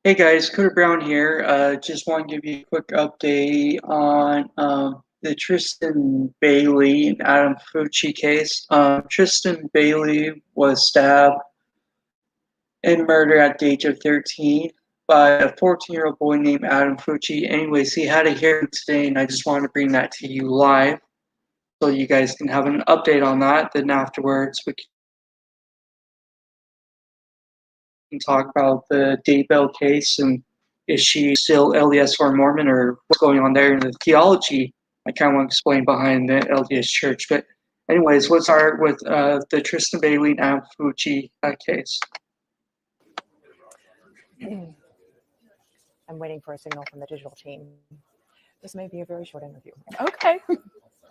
Hey guys, Cooter Brown here. Just want to give you a quick update on the Tristyn Bailey and Adam Fucci case. Tristyn Bailey was stabbed and murdered at the age of 13 by a 14-year-old boy named Adam Fucci. Anyways, he had a hearing today, and I just wanted to bring that to you live so you guys can have an update on that. Then afterwards, we can talk about the Daybell case and is she still LDS or Mormon or what's going on there in the theology? I kind of want to explain behind the LDS Church. But anyways, let's start with the Tristyn Bailey and Fucci case. I'm waiting for a signal from the digital team. This may be a very short interview. Okay.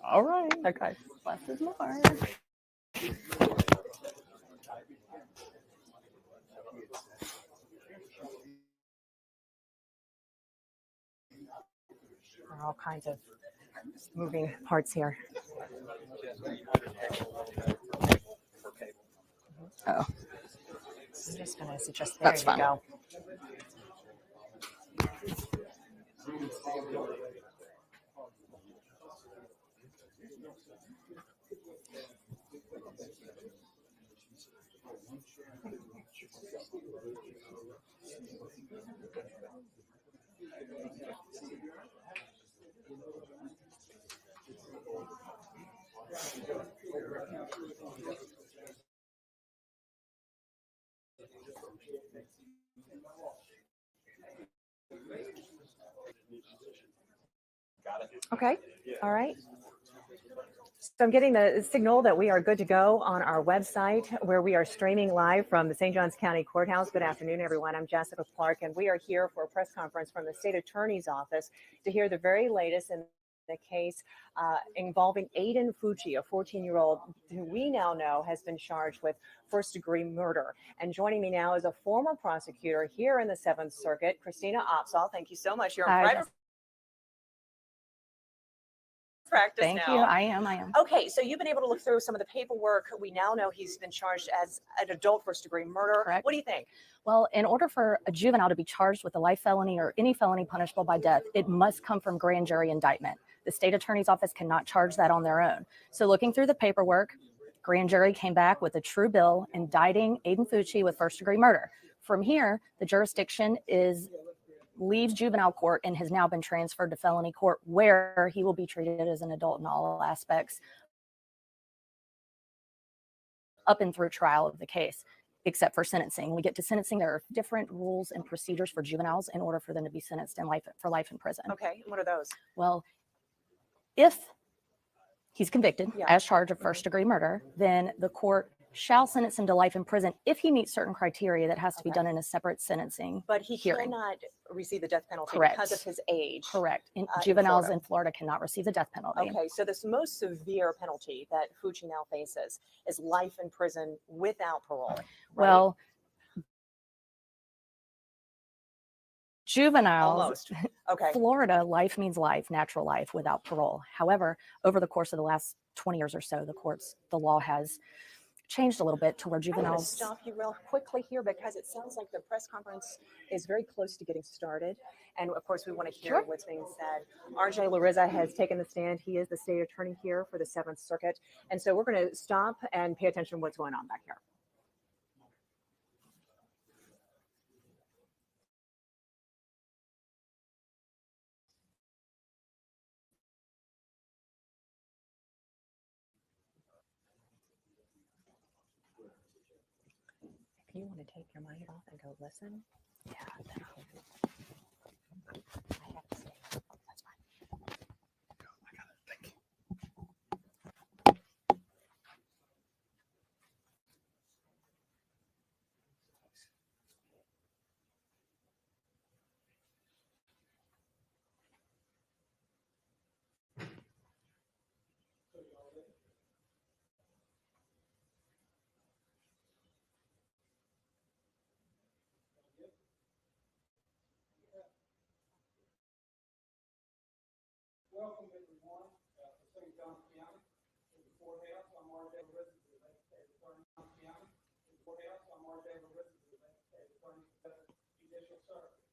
All right. Okay. Less is more. There are all kinds of moving parts here. Oh. I'm just going to suggest there you go. Okay. All right. So I'm getting the signal that we are good to go on our website where we are streaming live from the St. Johns County Courthouse. Good afternoon, everyone. I'm Jessica Clark, and we are here for a press conference from the State Attorney's Office to hear the very latest in the case involving Aiden Fucci, a 14-year-old who we now know has been charged with first-degree murder. And joining me now is a former prosecutor here in the Seventh Circuit, Christina Opsahl. Thank you so much. You're in private practice Thank now. you. I am. Okay, so you've been able to look through some of the paperwork. We now know he's been charged as an adult first-degree murder. Correct. What do you think? Well, in order for a juvenile to be charged with a life felony or any felony punishable by death, it must come from grand jury indictment. The state attorney's office cannot charge that on their own. So looking through the paperwork, grand jury came back with a true bill indicting Aiden Fucci with first-degree murder. From here, the jurisdiction leaves juvenile court and has now been transferred to felony court, where he will be treated as an adult in all aspects up and through trial of the case, except for sentencing. When we get to sentencing, there are different rules and procedures for juveniles in order for them to be sentenced for life in prison. Okay, what are those? Well, if he's convicted as charged of first-degree murder, then the court shall sentence him to life in prison if he meets certain criteria that has to be done in a separate sentencing But he hearing. cannot receive the death penalty Correct. because of his age. Correct. Juveniles in Florida cannot receive the death penalty. Okay, so this most severe penalty that Fucci now faces is life in prison without parole. Right? Well, juveniles, almost. Okay. Florida, life means life, natural life without parole. However, over the course of the last 20 years or so, the law has changed a little bit to where juveniles. I'm going to stop you real quickly here because it sounds like the press conference is very close to getting started. And of course, we want to hear what's being said. RJ Larissa has taken the stand. He is the state attorney here for the Seventh Circuit. And so we're going to stop and pay attention to what's going on back here. If you want to take your mic off and go listen, I have to say, that's fine. I got it. Thank you. Welcome everyone to St. Johns County, to the courthouse. I'm RJ Larissa, the State Attorney of County. To the courthouse, I'm RJ Larissa, the State Attorney of the Judicial Circuit.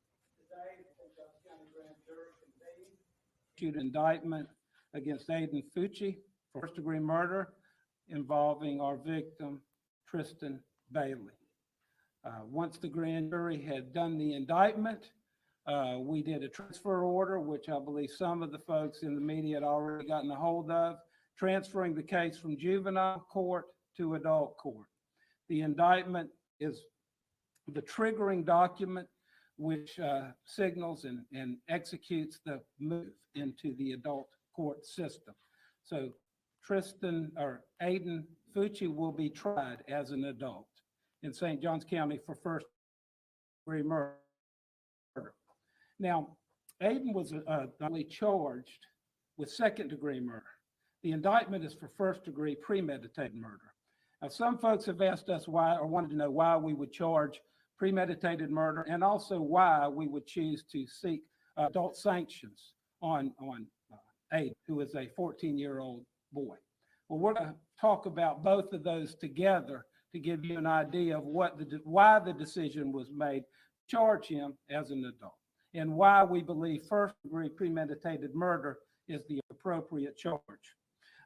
issued an indictment against Aiden Fucci for first-degree murder involving our victim, Tristyn Bailey. Once the grand jury had done the indictment, we did a transfer order, which I believe some of the folks in the media had already gotten a hold of, transferring the case from juvenile court to adult court. The indictment is the triggering document which signals and executes the move into the adult court system. So Aiden Fucci will be tried as an adult in St. Johns County for first-degree murder. Now, Aiden was only charged with second-degree murder. The indictment is for first-degree premeditated murder. Now, some folks have asked us why, or wanted to know why we would charge premeditated murder, and also why we would choose to seek adult sanctions on Aiden, who is a 14-year-old boy. Well, we're going to talk about both of those together to give you an idea of why the decision was made to charge him as an adult, and why we believe first-degree premeditated murder is the appropriate charge.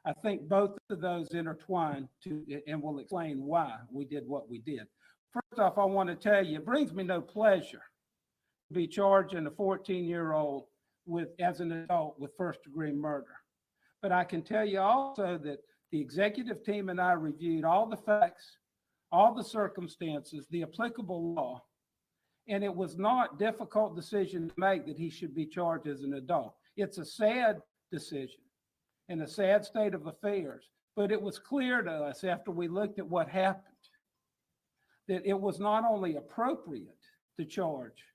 I think both of those intertwine and will explain why we did what we did. First off, I want to tell you, it brings me no pleasure to be charging a 14-year-old as an adult with first-degree murder. But I can tell you also that the executive team and I reviewed all the facts, all the circumstances, the applicable law, and it was not a difficult decision to make that he should be charged as an adult. It's a sad decision and a sad state of affairs, but it was clear to us after we looked at what happened that it was not only appropriate to charge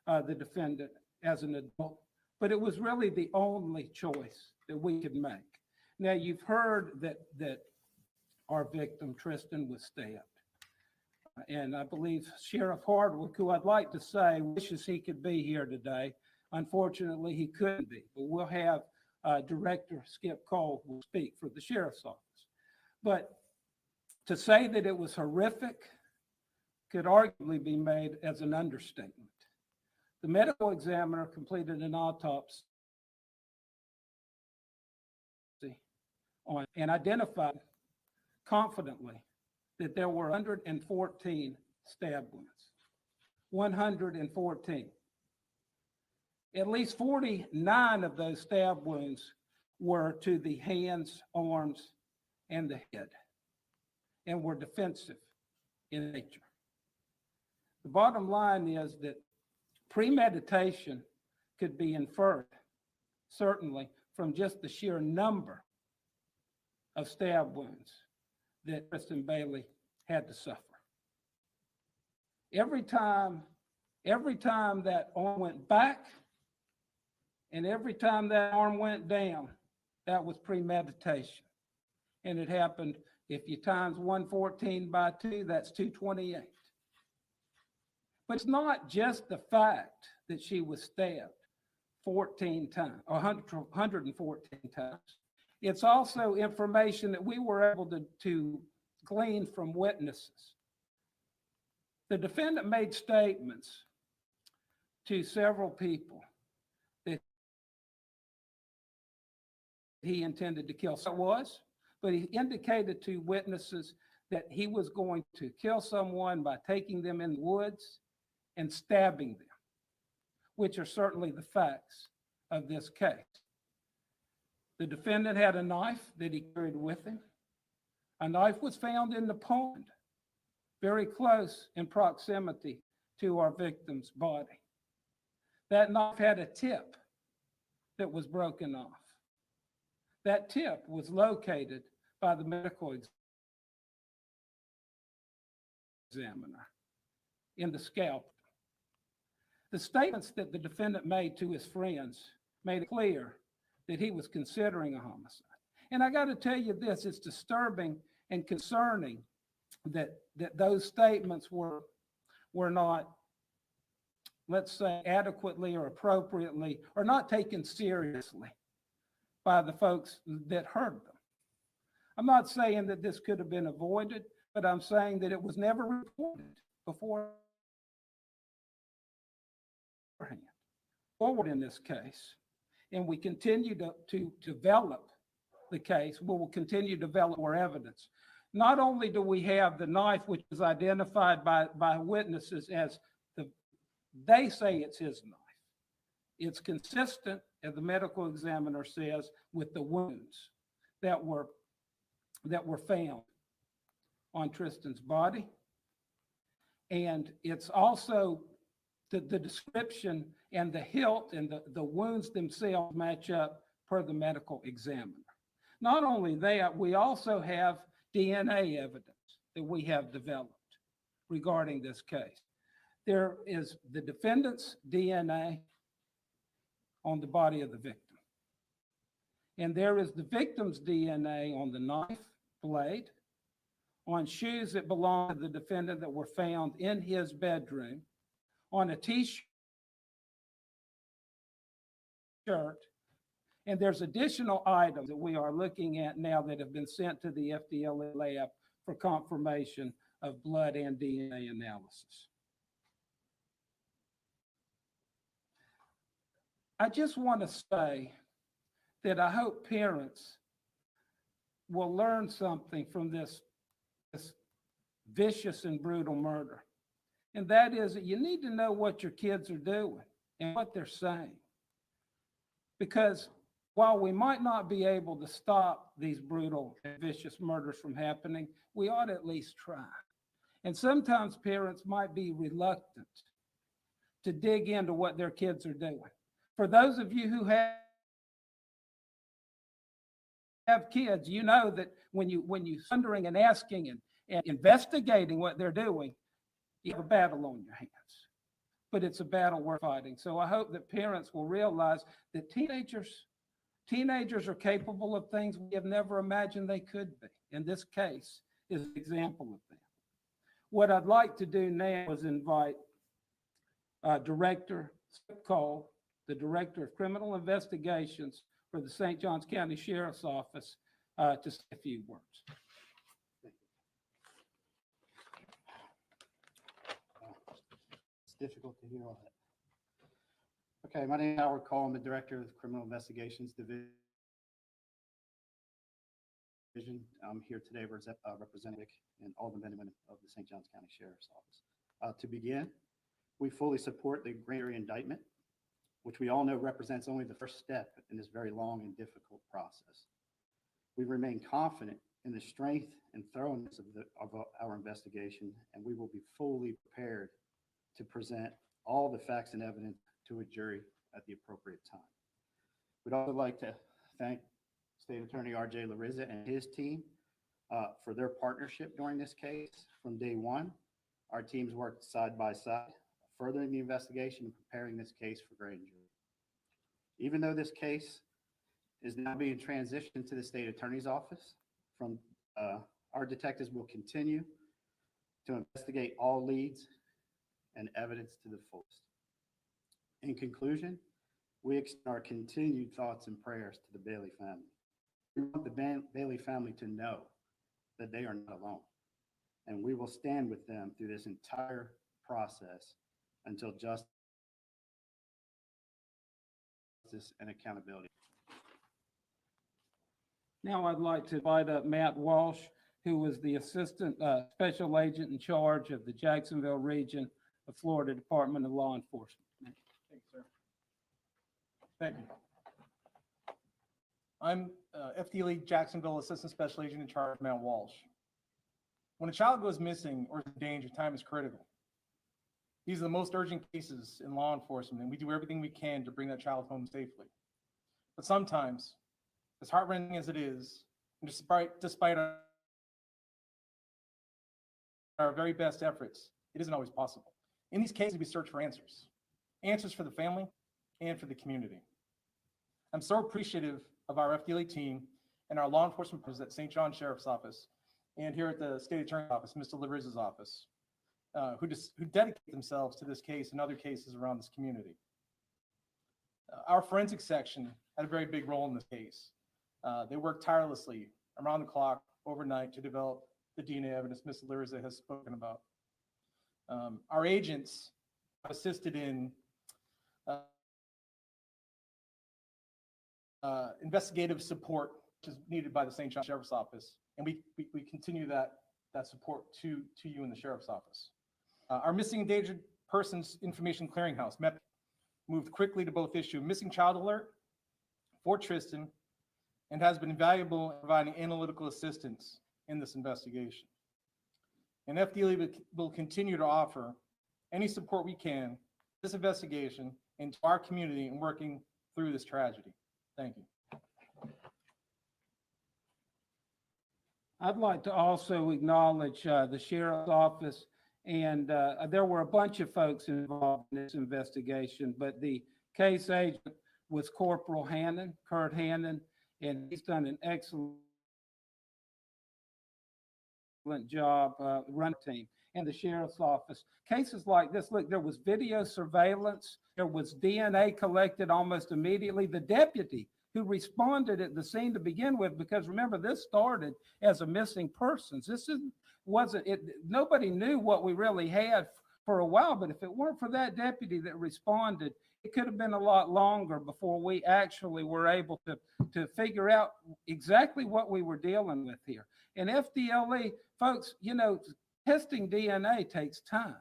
the defendant as an adult, but it was really the only choice that we could make. Now, you've heard that our victim, Tristyn, was stabbed. And I believe Sheriff Hardwick, who I'd like to say wishes he could be here today. Unfortunately, he couldn't be, but we'll have Director Skip Cole will speak for the Sheriff's Office. But to say that it was horrific could arguably be made as an understatement. The medical examiner completed an autopsy on and identified confidently that there were 114 stab wounds. 114. At least 49 of those stab wounds were to the hands, arms, and the head, and were defensive in nature. The bottom line is that premeditation could be inferred, certainly, from just the sheer number of stab wounds that Tristyn Bailey had to suffer. Every time that arm went back and every time that arm went down, that was premeditation. And it happened, if you times 114 by 2, that's 228. But it's not just the fact that she was stabbed 14 times, or 114 times. It's also information that we were able to glean from witnesses. The defendant made statements to several people that he intended to kill. So it was, but he indicated to witnesses that he was going to kill someone by taking them in the woods and stabbing them, which are certainly the facts of this case. The defendant had a knife that he carried with him. A knife was found in the pond, very close in proximity to our victim's body. That knife had a tip that was broken off. That tip was located by the medical examiner in the scalp. The statements that the defendant made to his friends made it clear that he was considering a homicide. And I got to tell you this, it's disturbing and concerning that those statements were not, let's say, adequately or appropriately, or not taken seriously by the folks that heard them. I'm not saying that this could have been avoided, but I'm saying that it was never reported beforehand. forward in this case and we continue to develop the case, we will continue to develop more evidence. Not only do we have the knife, which is identified by witnesses as they say it's his knife. It's consistent, as the medical examiner says, with the wounds that were found on Tristyn's body. And it's also the description and the hilt and the wounds themselves match up per the medical examiner. Not only that, we also have DNA evidence that we have developed regarding this case. There is the defendant's DNA on the body of the victim. And there is the victim's DNA on the knife blade, on shoes that belong to the defendant that were found in his bedroom, on a t-shirt, and there's additional items that we are looking at now that have been sent to the FDLE lab for confirmation of blood and DNA analysis. I just want to say that I hope parents will learn something from this vicious and brutal murder. And that is that you need to know what your kids are doing and what they're saying. Because while we might not be able to stop these brutal and vicious murders from happening, we ought to at least try. And sometimes parents might be reluctant to dig into what their kids are doing. For those of you who have kids, you know that when you're wondering and asking and investigating what they're doing, you have a battle on your hands. But it's a battle worth fighting. So I hope that parents will realize that teenagers are capable of things we have never imagined they could be. And this case is an example of that. What I'd like to do now is invite Director Skip Cole, the Director of Criminal Investigations for the St. Johns County Sheriff's Office, to say a few words. It's difficult to hear all that. Okay, my name is Howard Cole. I'm the Director of the Criminal Investigations Division. I'm here today representing and all the men and women of the St. Johns County Sheriff's Office. To begin, we fully support the grand jury indictment, which we all know represents only the first step in this very long and difficult process. We remain confident in the strength and thoroughness of our investigation, and we will be fully prepared to present all the facts and evidence to a jury at the appropriate time. We'd also like to thank State Attorney R.J. Larizza and his team for their partnership during this case. From day one, our teams worked side by side, furthering the investigation and preparing this case for grand jury. Even though this case is now being transitioned to the State Attorney's Office, our detectives will continue to investigate all leads and evidence to the fullest. In conclusion, we extend our continued thoughts and prayers to the Bailey family. We want the Bailey family to know that they are not alone, and we will stand with them through this entire process until justice and accountability. Now I'd like to invite up Matt Walsh, who was the Assistant Special Agent in charge of the Jacksonville region of Florida Department of Law Enforcement. Thanks, sir. Thank you. I'm FDLE Jacksonville Assistant Special Agent in charge, Matt Walsh. When a child goes missing or is in danger, time is critical. These are the most urgent cases in law enforcement, and we do everything we can to bring that child home safely. But sometimes, as heart-wrenching as it is, and despite our very best efforts, it isn't always possible. In these cases, we search for answers for the family and for the community. I'm so appreciative of our FDLE team and our law enforcement partners at St. John Sheriff's Office and here at the State Attorney's Office, Mr. Larizza's office, who dedicate themselves to this case and other cases around this community. Our forensic section had a very big role in this case. They worked tirelessly around the clock overnight to develop the DNA evidence Mr. Larizza has spoken about. Our agents assisted in investigative support which is needed by the St. John Sheriff's Office. And we continue that support to you in the Sheriff's Office. Our Missing Endangered Persons Information Clearinghouse, MEP, moved quickly to both issue a missing child alert for Tristyn and has been invaluable in providing analytical assistance in this investigation. And FDLE will continue to offer any support we can to this investigation and to our community in working through this tragedy. Thank you. I'd like to also acknowledge the Sheriff's Office, and there were a bunch of folks involved in this investigation, but the case agent was Corporal Hannon, Kurt Hannon, and he's done an excellent job running the team. And the Sheriff's Office. Cases like this, look, there was video surveillance, there was DNA collected almost immediately. The deputy who responded at the scene to begin with, because remember, this started as a missing persons. Nobody knew what we really had for a while, but if it weren't for that deputy that responded, it could have been a lot longer before we actually were able to figure out exactly what we were dealing with here. And FDLE, folks, you know, testing DNA takes time.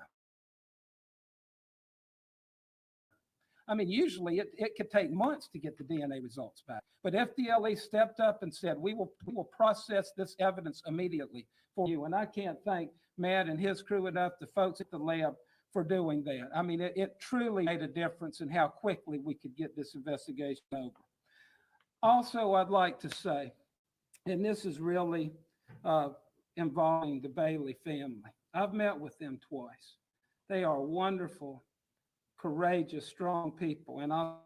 I mean, usually it could take months to get the DNA results back. But FDLE stepped up and said, we will process this evidence immediately for you. And I can't thank Matt and his crew enough, the folks at the lab, for doing that. I mean, it truly made a difference in how quickly we could get this investigation over. Also, I'd like to say, and this is really involving the Bailey family. I've met with them twice. They are wonderful, courageous, strong people. And I'll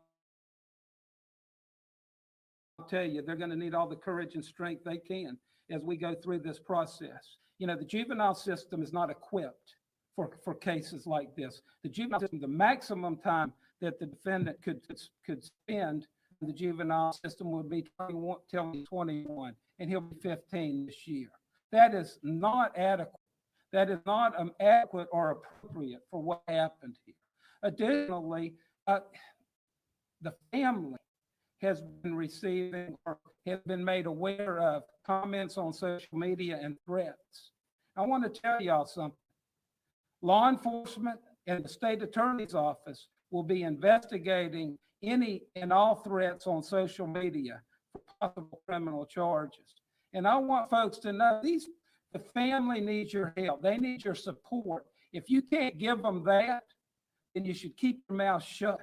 tell you, they're going to need all the courage and strength they can as we go through this process. You know, the juvenile system is not equipped for cases like this. The juvenile system, the maximum time that the defendant could spend in the juvenile system would be 21, and he'll be 15 this year. That is not adequate. That is not adequate or appropriate for what happened here. Additionally, the family has been receiving or has been made aware of comments on social media and threats. I want to tell y'all something. Law enforcement and the state attorney's office will be investigating any and all threats on social media for possible criminal charges. And I want folks to know the family needs your help. They need your support. If you can't give them that, then you should keep your mouth shut.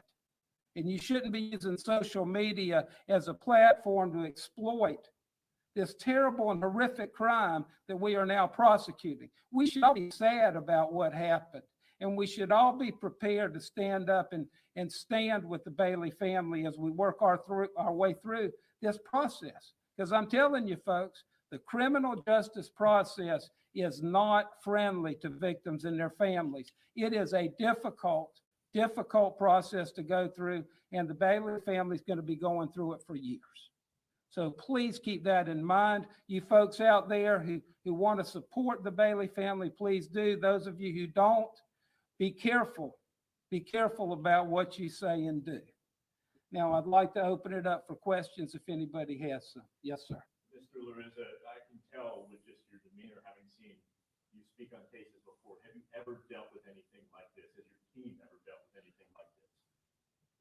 And you shouldn't be using social media as a platform to exploit this terrible and horrific crime that we are now prosecuting. We should all be sad about what happened. And we should all be prepared to stand up and stand with the Bailey family as we work our way through this process. Because I'm telling you, folks, the criminal justice process is not friendly to victims and their families. It is a difficult process to go through, and the Bailey family is going to be going through it for years. So please keep that in mind. You folks out there who want to support the Bailey family, please do. Those of you who don't, be careful. Be careful about what you say and do. Now, I'd like to open it up for questions if anybody has some. Yes, sir. Mr. Lorenzo, I can tell with just your demeanor, having seen you speak on cases before, have you ever dealt with anything like this? Has your team ever dealt with anything like this?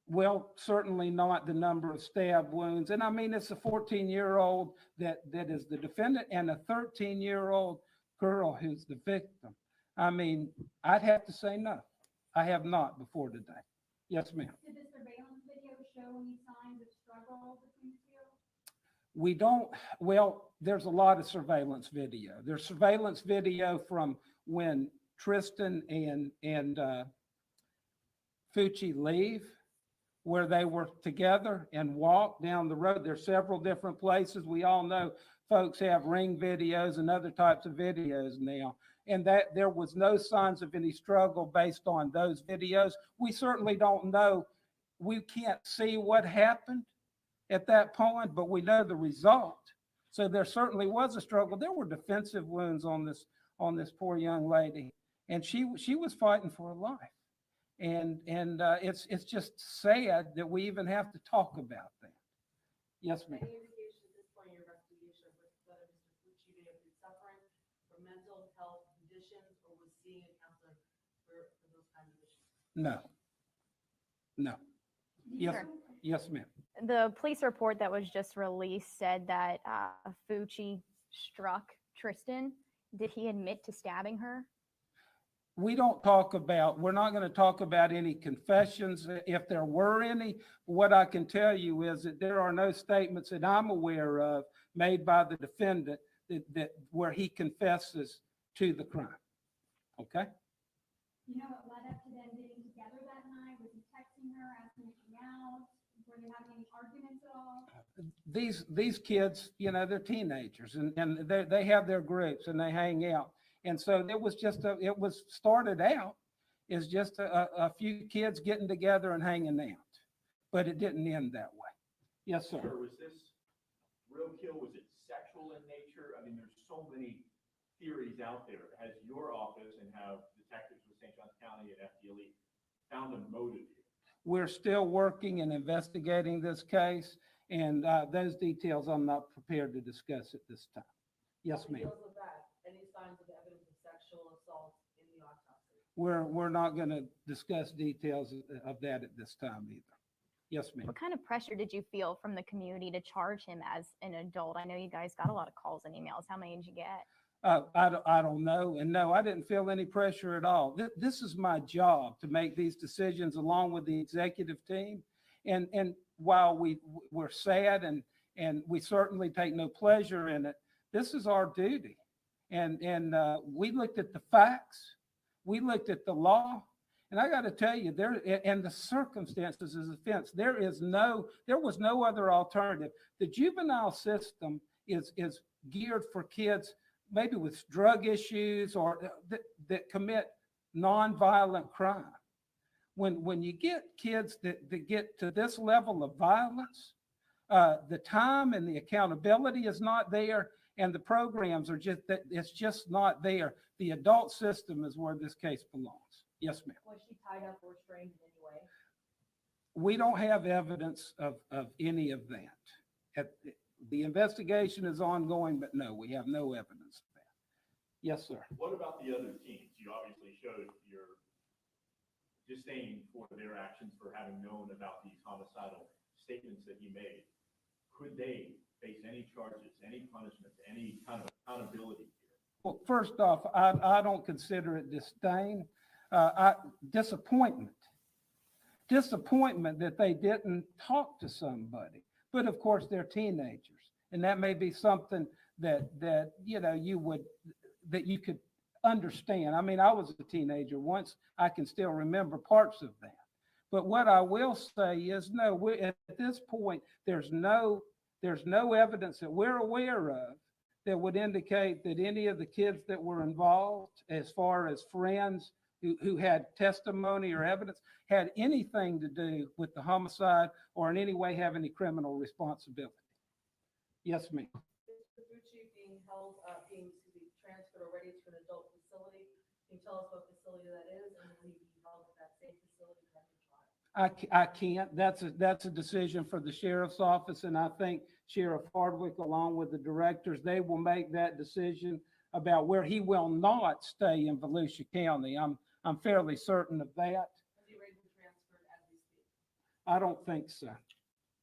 Well, certainly not the number of stab wounds. And I mean, it's a 14-year-old that is the defendant and a 13-year-old girl who's the victim. I mean, I'd have to say no. I have not before today. Yes, ma'am. Did the surveillance video show any signs of struggle between the two? We don't, well, there's a lot of surveillance video. There's surveillance video from when Tristyn and Fucci leave, where they were together and walk down the road. There's several different places. We all know folks have ring videos and other types of videos now. And that there was no signs of any struggle based on those videos. We certainly don't know. We can't see what happened at that point, but we know the result. So there certainly was a struggle. There were defensive wounds on this poor young lady, and she was fighting for her life. And it's just sad that we even have to talk about that. Yes, ma'am. Any indication at this point in your investigation of whether Mr. Fucci may have been suffering from mental health conditions or was seeing a counselor for those kinds of issues? No. No. Yes, yes, ma'am. The police report that was just released said that Fucci struck Tristyn. Did he admit to stabbing her? We're not going to talk about any confessions. If there were any, what I can tell you is that there are no statements that I'm aware of made by the defendant that where he confesses to the crime. Okay? You know what led up to them getting together that night? Was he texting her, asking to hang out? Were they having any arguments at all? These kids, they're teenagers and they have their groups and they hang out. And so it was started out as just a few kids getting together and hanging out, but it didn't end that way. Yes, sir. Sir, was this real kill? Was it sexual in nature? I mean, there's so many theories out there. Has your office and have detectives with St. Johns County and FDLE found a motive here? We're still working and investigating this case, and those details I'm not prepared to discuss at this time. Yes, ma'am. Details of that, any signs of evidence of sexual assault in the autopsy? We're not going to discuss details of that at this time either. Yes, ma'am. What kind of pressure did you feel from the community to charge him as an adult? I know you guys got a lot of calls and emails. How many did you get? I don't know. And no, I didn't feel any pressure at all. This is my job to make these decisions along with the executive team. And while we're sad and we certainly take no pleasure in it, this is our duty. And we looked at the facts, we looked at the law, and I got to tell you, and the circumstances of the offense, there was no other alternative. The juvenile system is geared for kids maybe with drug issues or that commit nonviolent crime. When you get kids that get to this level of violence, the time and the accountability is not there, and the programs it's just not there. The adult system is where this case belongs. Yes, ma'am. Was she tied up or restrained in any way? We don't have evidence of any of that. The investigation is ongoing, but no, we have no evidence of that. Yes, sir. What about the other teams? You obviously showed your disdain for their actions for having known about these homicidal statements that he made. Could they face any charges, any punishments, any kind of accountability here? Well, first off, I don't consider it disdain. Disappointment that they didn't talk to somebody. But of course, they're teenagers, and that may be something that you could understand. I mean, I was a teenager once. I can still remember parts of that. But what I will say is, no, at this point, there's no evidence that we're aware of that would indicate that any of the kids that were involved, as far as friends who had testimony or evidence, had anything to do with the homicide or in any way have any criminal responsibility. Yes, ma'am. Mr. Fucci being held, being transferred already to an adult facility. Can you tell us what facility that is, and will he be held at that same facility pending trial? I can't. That's a decision for the sheriff's office, and I think Sheriff Hardwick, along with the directors, they will make that decision about where he will not stay in Volusia County. I'm fairly certain of that. Has he already been transferred as we speak? I don't think so.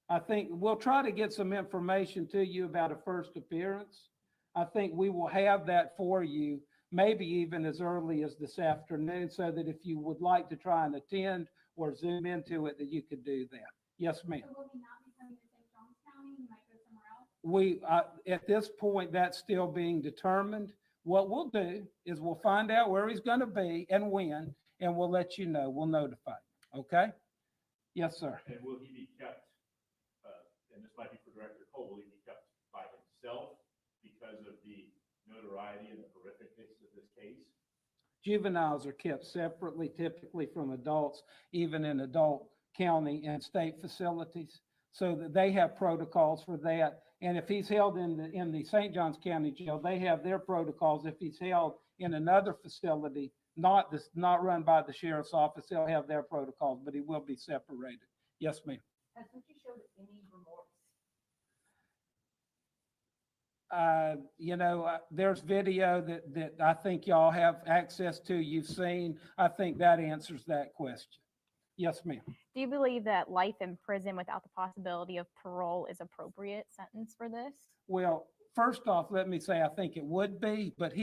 I think we'll try to get some information to you about a first appearance. I think we will have that for you, maybe even as early as this afternoon, so that if you would like to try and attend or zoom into it, that you could do that. Yes, ma'am. So will he not be coming to St. Johns County? He might go somewhere else? At this point, that's still being determined. What we'll do is we'll find out where he's going to be and when, and we'll let you know. We'll notify you. Okay? Yes, sir. And will he be kept, and this might be for Director Cole, will he be kept by himself because of the notoriety and the horrificness of this case? Juveniles are kept separately, typically from adults, even in adult county and state facilities, so that they have protocols for that. And if he's held in the St. Johns County Jail, they have their protocols. If he's held in another facility, not run by the sheriff's office, they'll have their protocols, but he will be separated. Yes, ma'am. Has Fucci showed any remorse There's video that I think y'all have access to, you've seen. I think that answers that question. Yes, ma'am. Do you believe that life in prison without the possibility of parole is appropriate sentence for this? Well, first off, let me say I think it would be, but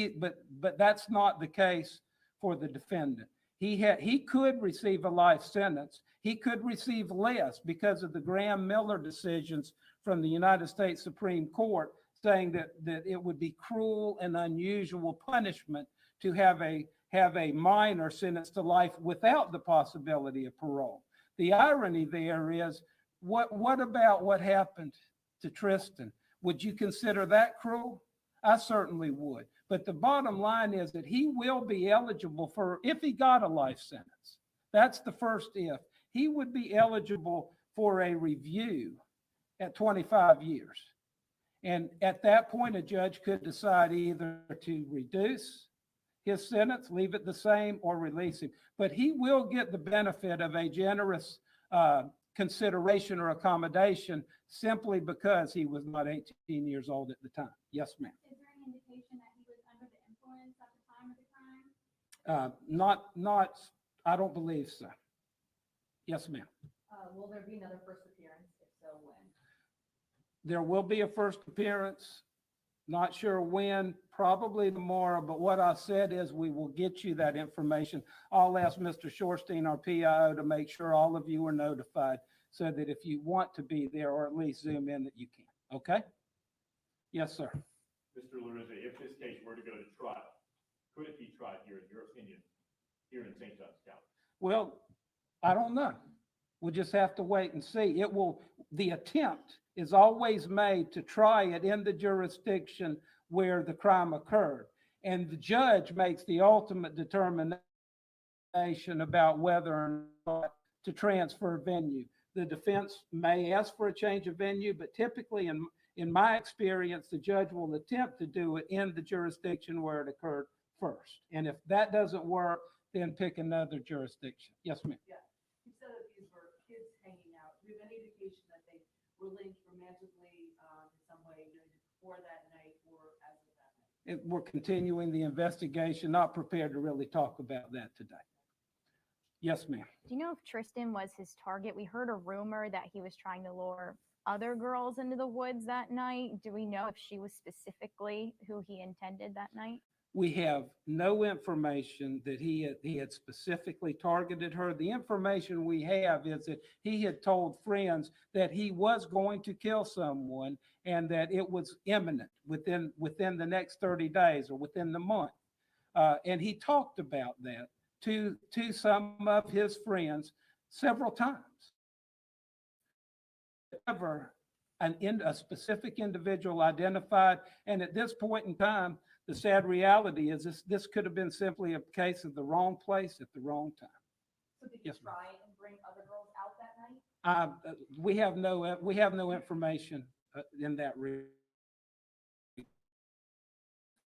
that's not the case for the defendant. He could receive a life sentence. He could receive less because of the Graham Miller decisions from the United States Supreme Court saying that it would be cruel and unusual punishment to have a minor sentenced to life without the possibility of parole. The irony there is, what about what happened to Tristyn? Would you consider that cruel? I certainly would. But the bottom line is that he will be eligible for, if he got a life sentence, that's the first if, he would be eligible for a review at 25 years. And at that point, a judge could decide either to reduce his sentence, leave it the same, or release him. But he will get the benefit of a generous consideration or accommodation simply because he was not 18 years old at the time. Yes, ma'am. Is there any indication that he was under the influence at the time of the crime? Not, I don't believe so. Yes, ma'am. Will there be another first appearance? If so, when? There will be a first appearance. Not sure when, probably tomorrow, but what I said is we will get you that information. I'll ask Mr. Shorstein, our PIO, to make sure all of you are notified so that if you want to be there or at least Zoom in, that you can. Okay? Yes, sir. Mr. Larissa, if this case were to go to trial, could it be tried here, in your opinion, here in St. Johns County? Well, I don't know. We'll just have to wait and see. The attempt is always made to try it in the jurisdiction where the crime occurred. And the judge makes the ultimate determination about whether or not to transfer venue. The defense may ask for a change of venue, but typically in my experience, the judge will attempt to do it in the jurisdiction where it occurred first. And if that doesn't work, then pick another jurisdiction. Yes, ma'am. Yeah, you said that these were kids hanging out. Do you have any indication that they were linked romantically in some way, either before that night or as of that night? We're continuing the investigation, not prepared to really talk about that today. Yes, ma'am. Do you know if Tristyn was his target? We heard a rumor that he was trying to lure other girls into the woods that night. Do we know if she was specifically who he intended that night? We have no information that he had specifically targeted her. The information we have is that he had told friends that he was going to kill someone and that it was imminent within the next 30 days or within the month. And he talked about that to some of his friends several times. Never a specific individual identified, and at this point in time, the sad reality is this could have been simply a case of the wrong place at the wrong time. So did you try and bring other girls out that night? We have no information in that regard.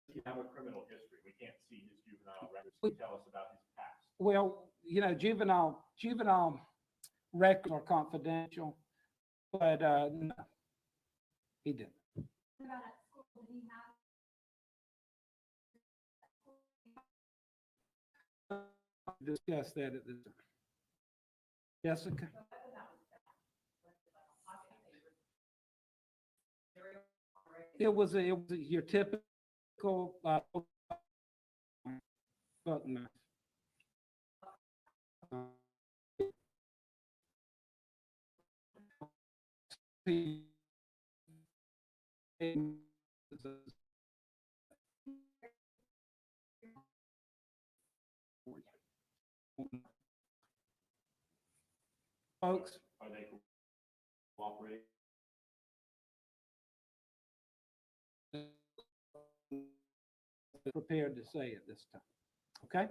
You have a criminal history. We can't see his juvenile records. Can you tell us about his past? Well, juvenile records are confidential, but no, he didn't. What about at school? Did he have? Discuss that at this time. Jessica? It was your typical buck knife. Folks, Are they cooperating? prepared to say at this time. Okay?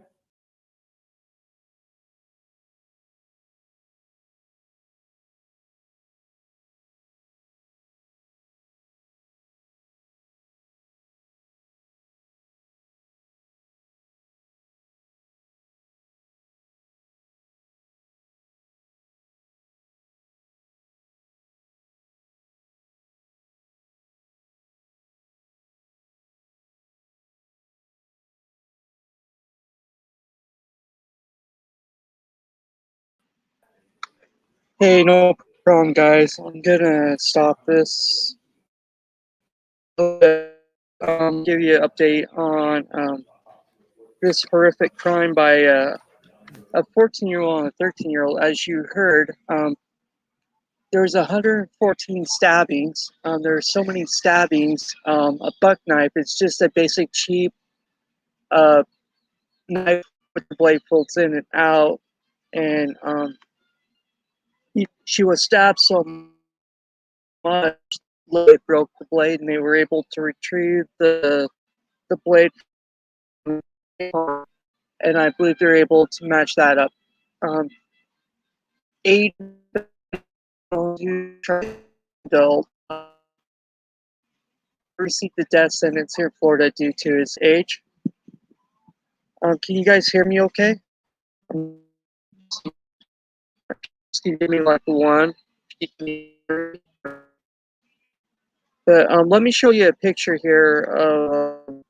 Hey, no problem, guys. I'm gonna stop this. Give you an update on this horrific crime by a 14-year-old and a 13-year-old. As you heard, there was 114 stabbings. There are so many stabbings. A buck knife. It's just a basic cheap uh, knife with the blade folds in and out, and she was stabbed so much they broke the blade, and they were able to retrieve the blade, and I believe they're able to match that up. 8 adult received the death sentence here in Florida due to his age. Can you guys hear me okay? Just give me like one. But let me show you a picture here of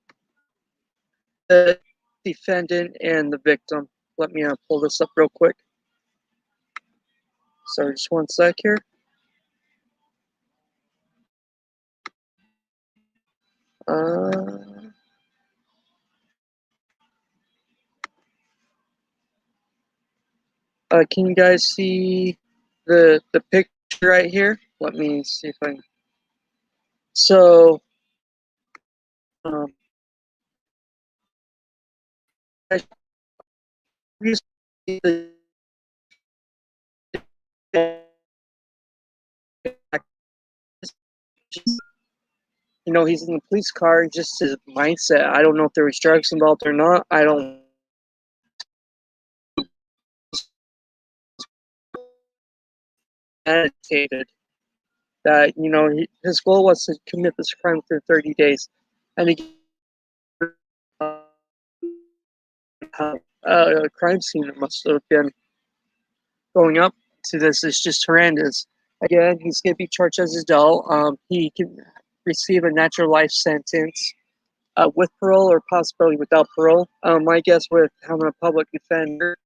the defendant and the victim. Let me pull this up real quick. Sorry, just one sec here. Can you guys see the picture right here? Let me see if I can. So, you know, he's in the police car, just his mindset. I don't know if there was drugs involved or not. I don't. Meditated that, you know, his goal was to commit this crime within 30 days. And again, a crime scene that must have been going up to this is just horrendous. Again, he's going to be charged as an adult. He can receive a natural life sentence with parole or possibly without parole. My guess with having a public defender,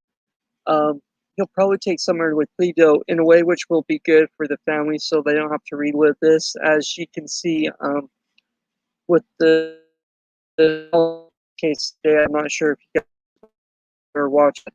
he'll probably take somewhere with plea deal in a way which will be good for the family so they don't have to relive this. As you can see with the case today, I'm not sure if you guys are watching.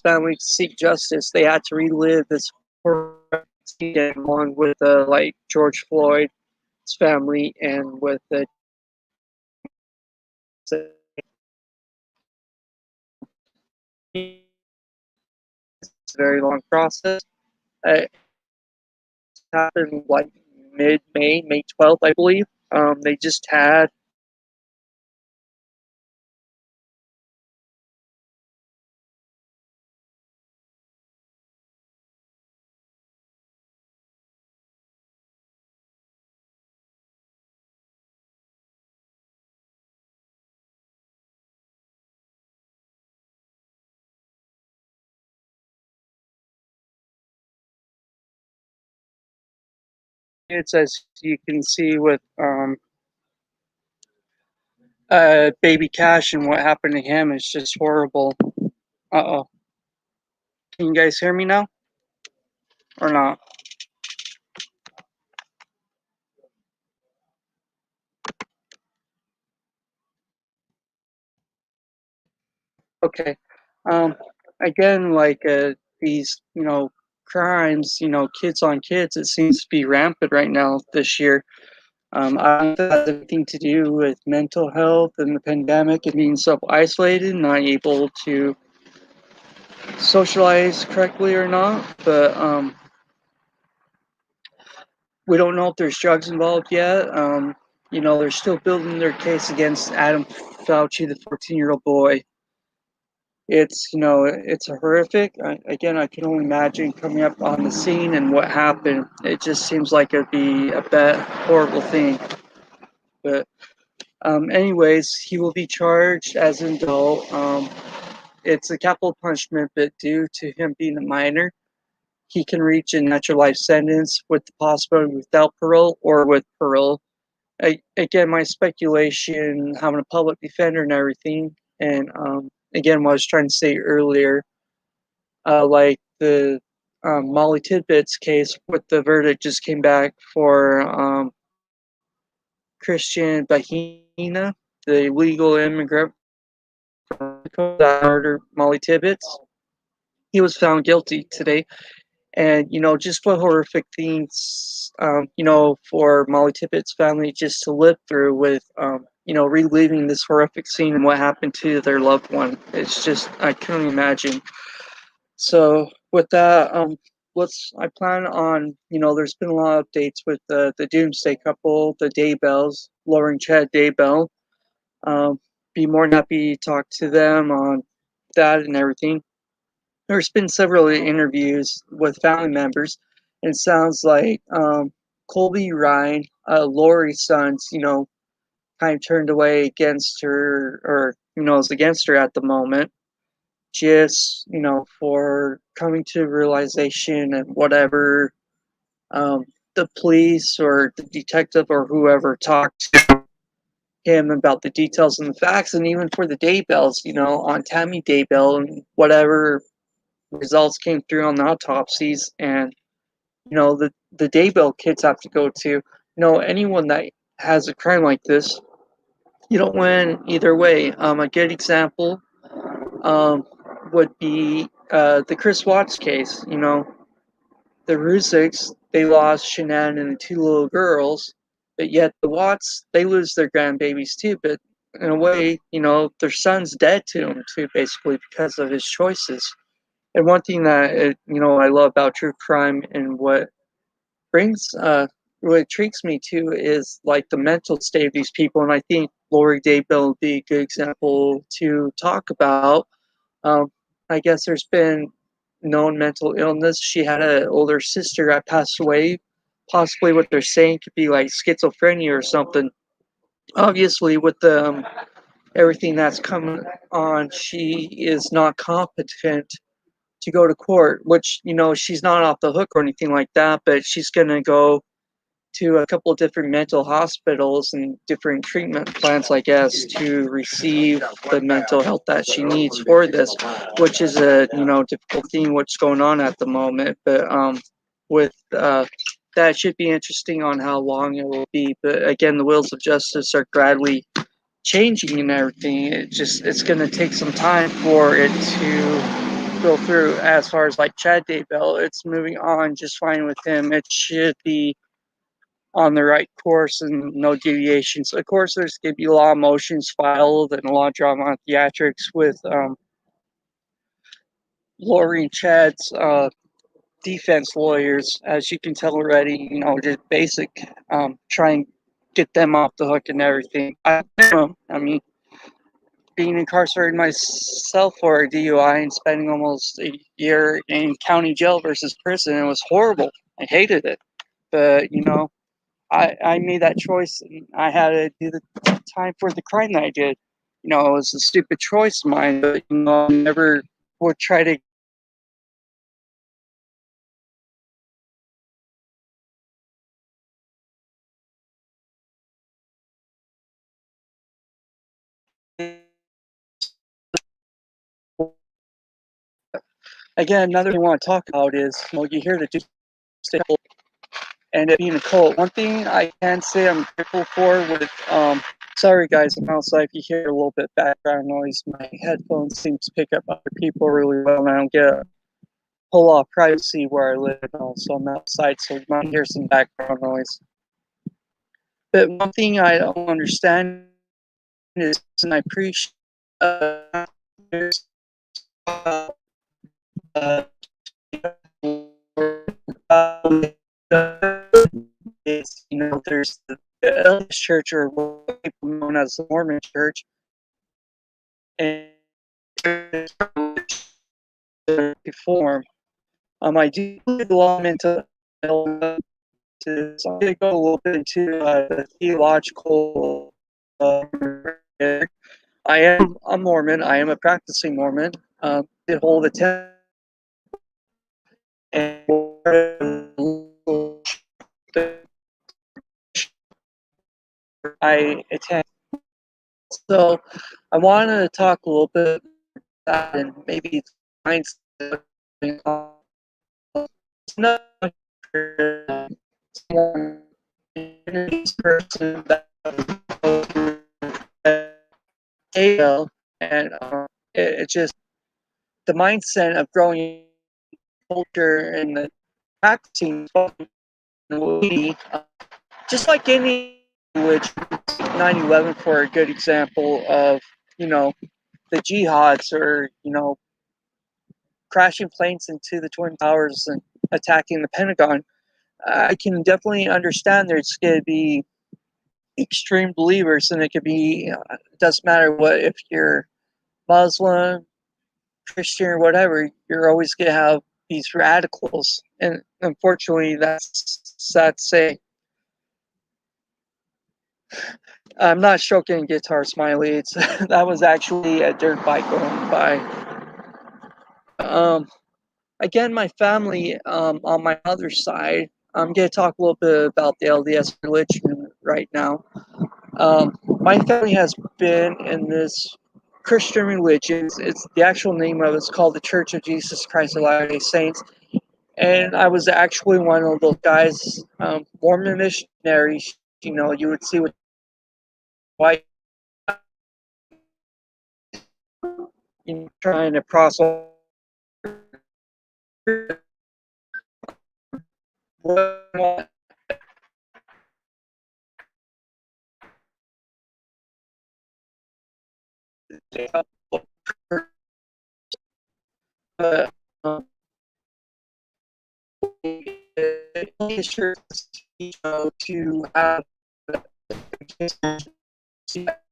Family to seek justice, they had to relive this along with like George Floyd's family and with the it's a very long process. It happened like mid-May, May 12th, I believe. They just had it's as you can see with Baby Cash and what happened to him is just horrible. Uh-oh. Can you guys hear me now? Or not? Okay. Um, Again, like these, you know, crimes, you know, kids on kids, it seems to be rampant right now this year. I don't know if that has anything to do with mental health and the pandemic and being self-isolated, not able to socialize correctly or not, but we don't know if there's drugs involved yet. You know, they're still building their case against Adam Fauci, the 14-year-old boy. It's, you know, it's a horrific. Again, I can only imagine coming up on the scene and what happened. It just seems like it'd be a bad, horrible thing. But Anyways, he will be charged as an adult. It's a capital punishment, but due to him being a minor, he can reach a natural life sentence with the possibility without parole or with parole. Again, my speculation, having a public defender and everything, and again, what I was trying to say earlier, like the Molly Tidbit's case with the verdict just came back for Christian Bahina, the illegal immigrant that murdered Molly Tibbetts. He was found guilty today. And, just what horrific things, for Molly Tippett's family just to live through with, reliving this horrific scene and what happened to their loved one. It's just, I couldn't imagine. So with that, I plan on, there's been a lot of updates with the Doomsday couple, the Daybells, Lorie and Chad Daybell. Be more than happy to talk to them on that and everything. There's been several interviews with family members, and it sounds like Colby Ryan, Lori's sons, kind of turned away against her, or is against her at the moment, just for coming to realization and whatever the police or the detective or whoever talked to him about the details and the facts, and even for the Daybells, on Tammy Daybell and whatever results came through on the autopsies, and the Daybell kids have to go to anyone that has a crime like this. You don't win either way. A good example would be the Chris Watts case. The Rusiks, they lost Shanann and the two little girls, but yet the Watts, they lose their grandbabies too. But in a way, their son's dead to them too, basically because of his choices. And one thing that I love about true crime and brings what intrigues me too is like the mental state of these people, and I think Lorie Daybell would be a good example to talk about. Um, I guess there's been known mental illness. She had an older sister that passed away. Possibly what they're saying could be like schizophrenia or something. Obviously, with the everything that's coming on, she is not competent to go to court, which, she's not off the hook or anything like that, but she's going to go to a couple of different mental hospitals and different treatment plans, I guess, to receive the mental health that she needs for this, which is a, difficult thing what's going on at the moment. But with that should be interesting on how long it will be. But again, the wheels of justice are gradually changing and everything. It's going to take some time for it to go through. As far as like Chad Daybell, it's moving on just fine with him. It should be on the right course and no deviations. Of course, there's going to be a lot of motions filed and a lot of drama on theatrics with Lorie and Chad's defense lawyers, as you can tell already. Just basic, try and get them off the hook and everything. I mean, being incarcerated myself for a DUI and spending almost a year in county jail versus prison, it was horrible. I hated it. But, I made that choice and I had to do the time for the crime that I did. It was a stupid choice of mine, but, I never would try to again, another thing I want to talk about is, you hear the Doomsday Cult and it being a cult. One thing I can say I'm grateful for with, sorry guys, I'm outside. If you hear a little bit background noise, my headphones seem to pick up other people really well, and I don't get a whole lot of privacy where I live, so I'm outside, so you might hear some background noise. But one thing I don't understand is, and I appreciate is, there's the LDS Church, or what people known as the Mormon Church, and reform. I do believe a lot of mental illness. So I'm going to go a little bit into the theological I am a Mormon. I am a practicing Mormon. Did hold a temple and I attend. So I wanted to talk a little bit about that and maybe mindset. It's not someone person that and it just the mindset of growing culture and the practicing just like any language, 9/11 for a good example of the jihads or crashing planes into the twin towers and attacking the Pentagon. I can definitely understand there's going to be extreme believers, and it could be it doesn't matter what if you're Muslim, Christian, or whatever. You're always going to have these radicals, and unfortunately, that's a. I'm not stroking guitar, Smiley. It's that was actually a dirt bike going by. Um, Again, my family on my mother's side. I'm going to talk a little bit about the LDS religion right now. My family has been in this Christian religion. It's the actual name of it's called the Church of Jesus Christ of Latter-day Saints, and I was actually one of those guys, Mormon missionaries. You would see with white, trying to process what uh, to have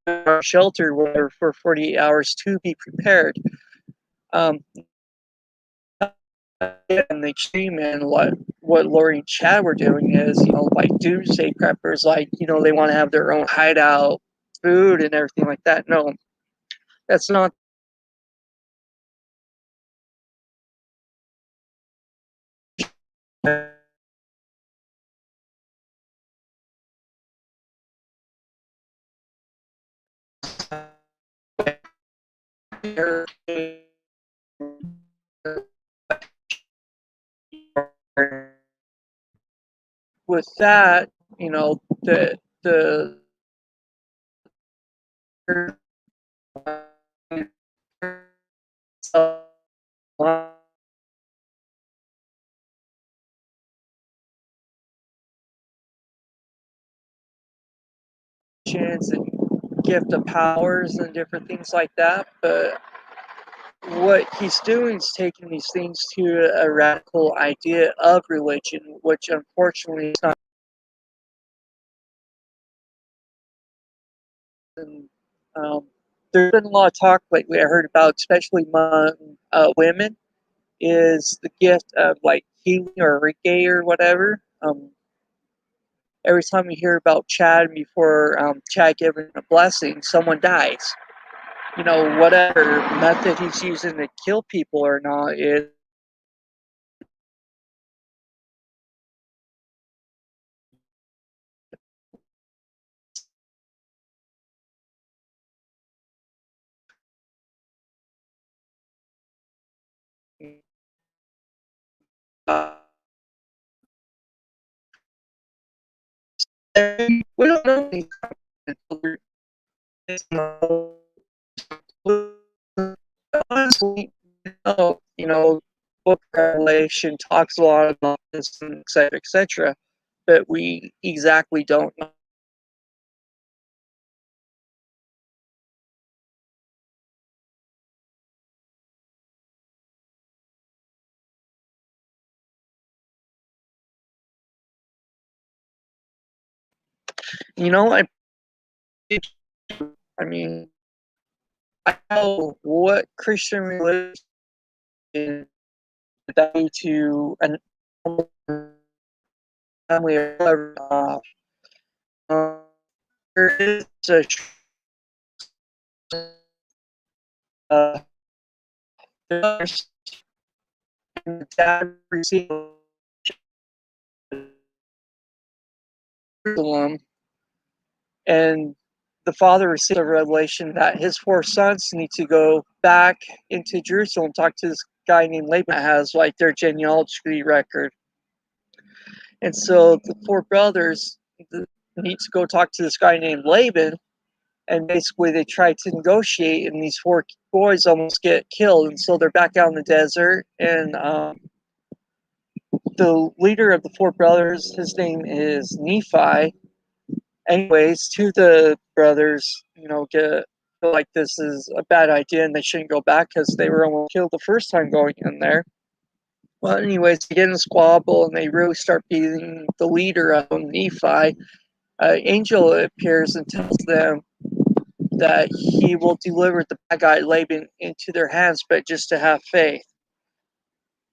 our shelter where for 48 hours to be prepared. And the extreme and what Lorie and Chad were doing is, like doomsday preppers, like, they want to have their own hideout food and everything like that. No, that's not. With that, the and gift of powers and different things like that. But what he's doing is taking these things to a radical idea of religion, which unfortunately is not. And, there's been a lot of talk lately I heard about, especially among women, is the gift of like healing or Reiki or whatever. Every time you hear about Chad before Chad giving a blessing, someone dies. Whatever method he's using to kill people or not is uh, we don't know honestly, book Revelation talks a lot about this, and et cetera, but we exactly don't know. I I mean, I know what Christian religion to an family or whatever. there is a there's dad received Jerusalem, and the father received a revelation that his 4 sons need to go back into Jerusalem, talk to this guy named Laban that has like their genealogy record. And so the 4 brothers need to go talk to this guy named Laban, and basically they try to negotiate, and these 4 boys almost get killed, and so they're back out in the desert, and the leader of the 4 brothers, his name is Nephi. Anyways, 2 of the brothers, get feel like this is a bad idea and they shouldn't go back because they were almost killed the first time going in there. Well, anyways, they get in a squabble and they really start beating the leader of them, Nephi. Angel appears and tells them that he will deliver the bad guy Laban into their hands, but just to have faith.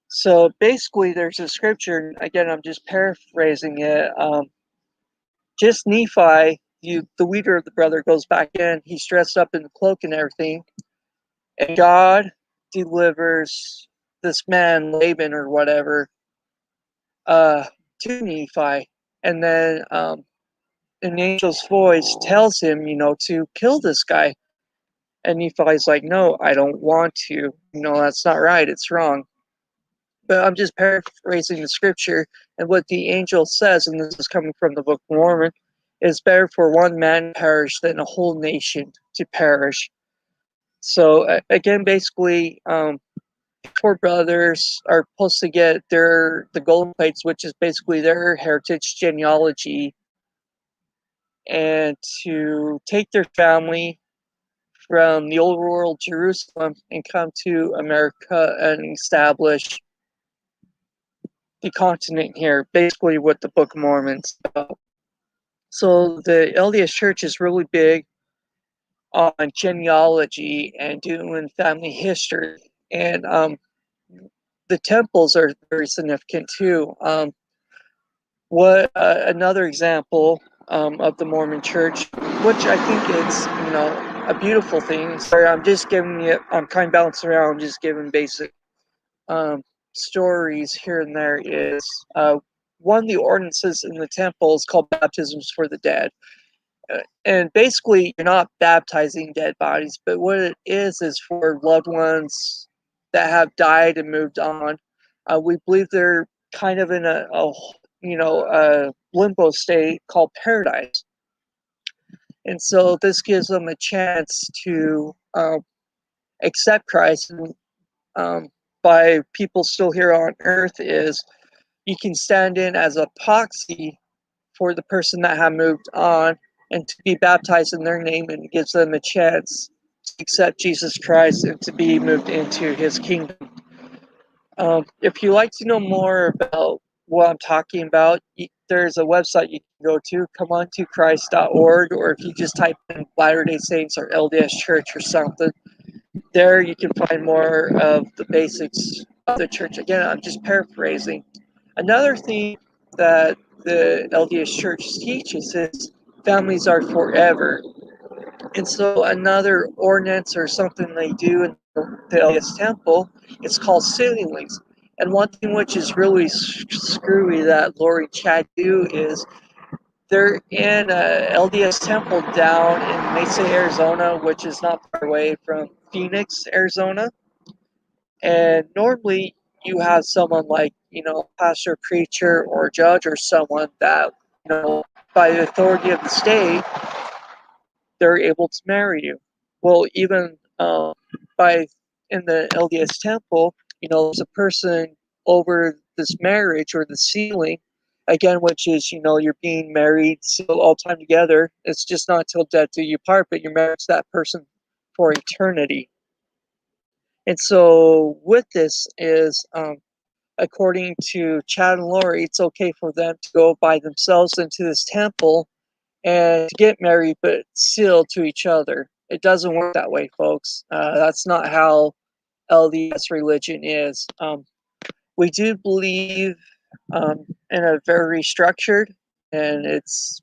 So basically, there's a scripture. Again, I'm just paraphrasing it. Just Nephi, the leader of the brother, goes back in. He's dressed up in the cloak and everything, and God delivers this man Laban or whatever to Nephi, and then an angel's voice tells him, to kill this guy. And Nephi's like, no, I don't want to. That's not right. It's wrong. But I'm just paraphrasing the scripture, and what the angel says, and this is coming from the Book of Mormon, is better for one man to perish than a whole nation to perish. So again, basically, 4 brothers are supposed to get the gold plates, which is basically their heritage genealogy, and to take their family from the old world Jerusalem and come to America and establish the continent here, basically what the Book of Mormon's about. So the LDS Church is really big on genealogy and doing family history, and the temples are very significant too. What another example of the Mormon Church, which I think is a beautiful thing. Sorry, I'm just giving you. I'm kind of bouncing around, just giving basic stories here and there. Is one of the ordinances in the temple is called baptisms for the dead. And basically, you're not baptizing dead bodies, but what it is for loved ones that have died and moved on. We believe they're kind of in a limbo state called paradise, and so this gives them a chance to accept Christ. And by people still here on earth, is you can stand in as a proxy for the person that have moved on and to be baptized in their name, and it gives them a chance to accept Jesus Christ and to be moved into his kingdom. If you like to know more about what I'm talking about, there's a website you can go to, comeontochrist.org, or if you just type in Latter-day Saints or LDS Church or something, there you can find more of the basics of the church. Again, I'm just paraphrasing. Another thing that the LDS Church teaches is families are forever. And so another ordinance or something they do in the LDS temple, it's called sealings. And one thing which is really screwy that Lorie and Chad do is they're in a LDS temple down in Mesa, Arizona, which is not far away from Phoenix, Arizona. And normally you have someone like, pastor, preacher, or judge, or someone that, by the authority of the state, they're able to marry you. Well, even by in the LDS temple, there's a person over this marriage or the sealing, again, which is, you're being married, sealed all time together. It's just not till death do you part, but you're married to that person for eternity. And so with this is, according to Chad and Lorie, it's okay for them to go by themselves into this temple and to get married, but sealed to each other. It doesn't work that way, folks. That's not how LDS religion is. We do believe in a very structured, and it's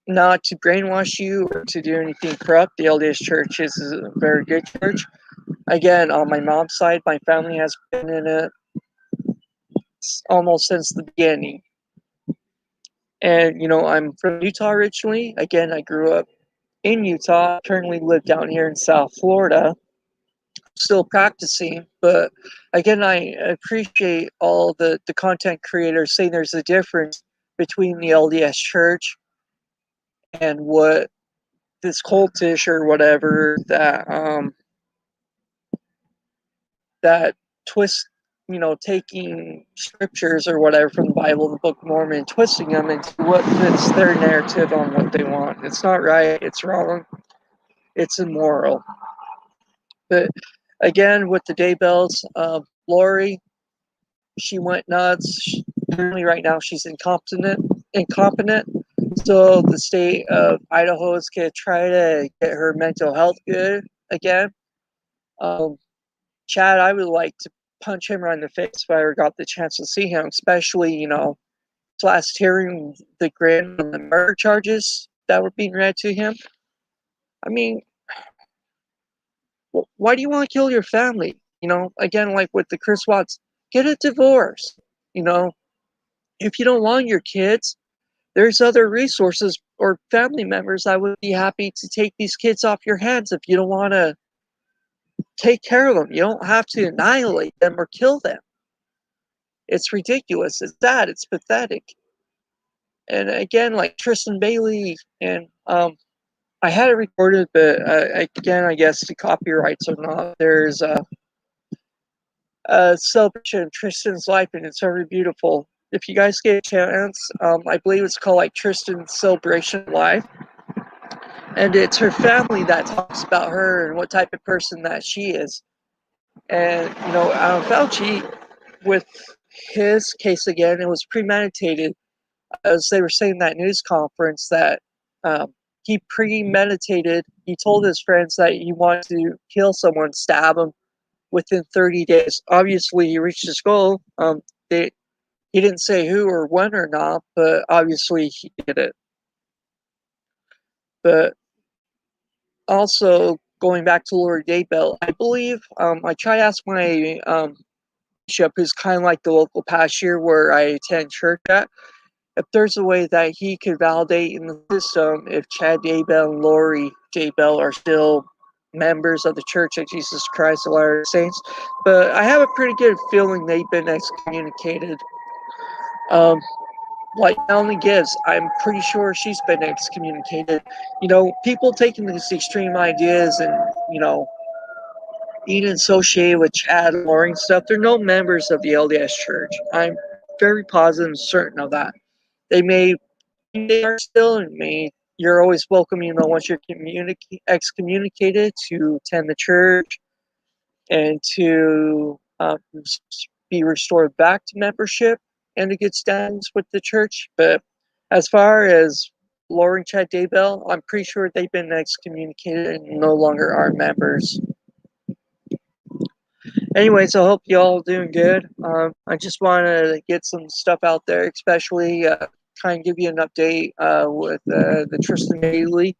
not to brainwash you or to do anything corrupt. The LDS Church is a very good church. Again, on my mom's side, my family has been in it almost since the beginning. And, I'm from Utah originally. Again, I grew up in Utah, currently live down here in South Florida, still practicing. But again, I appreciate all the content creators saying there's a difference between the LDS Church and what this cultish or whatever that twist, taking scriptures or whatever from the Bible, the Book of Mormon, twisting them into what fits their narrative on what they want. It's not right. It's wrong. It's immoral. But again, with the Daybells, Lorie, she went nuts. Currently, right now, she's incompetent. So the state of Idaho is going to try to get her mental health good again. Chad, I would like to punch him right in the face if I ever got the chance to see him, especially, last hearing the grand on the murder charges that were being read to him. I mean, why do you want to kill your family? Again, like with the Chris Watts, get a divorce. If you don't want your kids, there's other resources or family members that would be happy to take these kids off your hands if you don't want to take care of them. You don't have to annihilate them or kill them. It's ridiculous. It's sad. It's pathetic. And again, like Tristyn Bailey, and I had it recorded, but again, I guess the copyrights or not, there's a celebration of Tristyn's life, and it's very beautiful. If you guys get a chance, I believe it's called like Tristyn's Celebration of Life. And it's her family that talks about her and what type of person that she is. And, Fauci, with his case again, it was premeditated. As they were saying in that news conference, that he premeditated, he told his friends that he wanted to kill someone, stab him within 30 days. Obviously, he reached his goal. He didn't say who or when or not, but obviously he did it. But also, going back to Lorie Daybell, I believe, I try to ask my bishop, who's kind of like the local pastor where I attend church at, if there's a way that he could validate in the system if Chad Daybell and Lorie Daybell are still members of the Church of Jesus Christ of Latter-day Saints. But I have a pretty good feeling they've been excommunicated. Like Melanie Gibbs, I'm pretty sure she's been excommunicated. People taking these extreme ideas and, being associated with Chad and Lorie and stuff, they're no members of the LDS Church. I'm very positive and certain of that. They are still, and you're always welcome, once you're excommunicated, to attend the church and to be restored back to membership and to good standings with the church. But as far as Lorie and Chad Daybell, I'm pretty sure they've been excommunicated and no longer are members. Anyways, I hope y'all doing good. I just want to get some stuff out there, especially try and give you an update with the Tristyn Bailey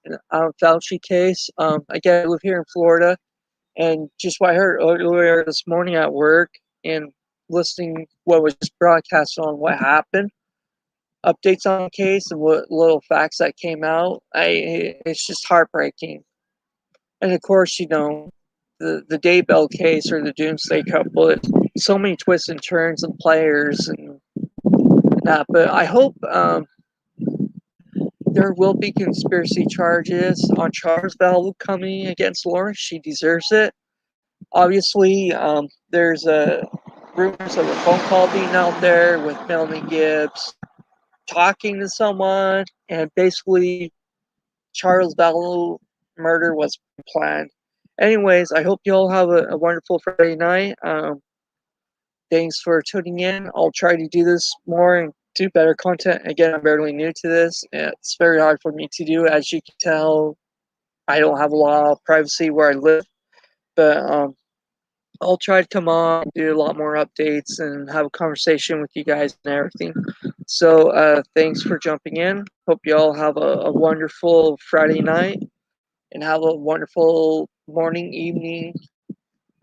and Fauci case. Again, I live here in Florida, and just what I heard earlier this morning at work and listening what was broadcast on what happened, updates on the case and what little facts that came out, it's just heartbreaking. And of course, the Daybell case or the Doomsday Couple, so many twists and turns and players and that. But I hope there will be conspiracy charges on Charles Bell coming against Lorie. She deserves it. Obviously, there's rumors of a phone call being out there with Melanie Gibbs talking to someone, and basically Charles Bell murder was planned. Anyways, I hope you all have a wonderful Friday night. Thanks for tuning in. I'll try to do this more and do better content. Again, I'm barely new to this. It's very hard for me to do. As you can tell, I don't have a lot of privacy where I live. But I'll try to come on, do a lot more updates, and have a conversation with you guys and everything. So thanks for jumping in. Hope you all have a wonderful Friday night and have a wonderful morning, evening,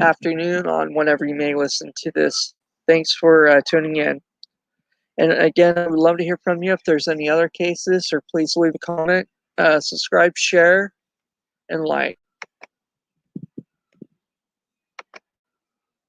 afternoon on whenever you may listen to this. Thanks for tuning in. And again, I would love to hear from you if there's any other cases, or please leave a comment, subscribe, share, and like.